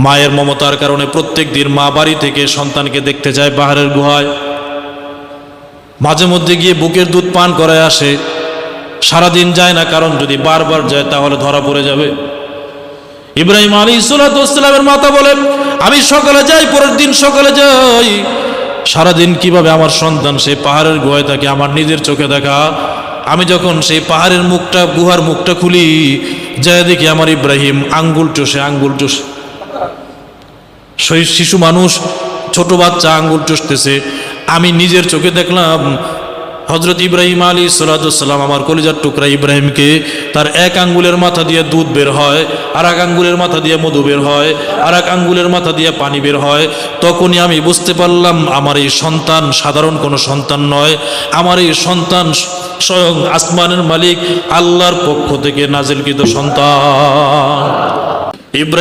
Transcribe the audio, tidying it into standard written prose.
মায়ের মমতার কারণে প্রত্যেক দিন মা বাড়ি থেকে সন্তানকে দেখতে যায় পাহাড়ের গুহায়, মাঝে মধ্যে গিয়ে বুকের দুধ পান করে আসে। সারাদিন যায় না, কারণ যদি বারবার যায় তাহলে ধরা পড়ে যাবে। ইব্রাহিম আলাইহিসসালামের মাতা বলেন, আমি সকালে যাই, পরের দিন সকালে যাই, সারাদিন কিভাবে আমার সন্তান সেই পাহাড়ের গুহায় থাকে আমার নিজের চোখে দেখা। আমি যখন সেই পাহাড়ের মুখটা, গুহার মুখটা খুলি, যায় দেখি আমার ইব্রাহিম আঙ্গুল চষে শিশু মানুষ, ছোট বাচ্চা আঙ্গুল চষতেছে। আমি নিজের চোখে দেখলাম হযরত ইব্রাহিম আলাইহিসসালাম, আমার কলিজার টুকরা ইব্রাহিমকে, তার এক আঙ্গুলের মাথা দিয়ে দুধ বের হয়, আর এক আঙ্গুলের মাথা দিয়ে মধু বের হয়, আর এক আঙ্গুলের মাথা দিয়ে পানি বের হয়। তখনই আমি বুঝতে পারলাম আমার এই সন্তান সাধারণ কোনো সন্তান নয়, আমার এই সন্তান স্বয়ং আসমানের মালিক আল্লাহর পক্ষ থেকে নাজিলকৃত সন্তান। ইব্রাহিম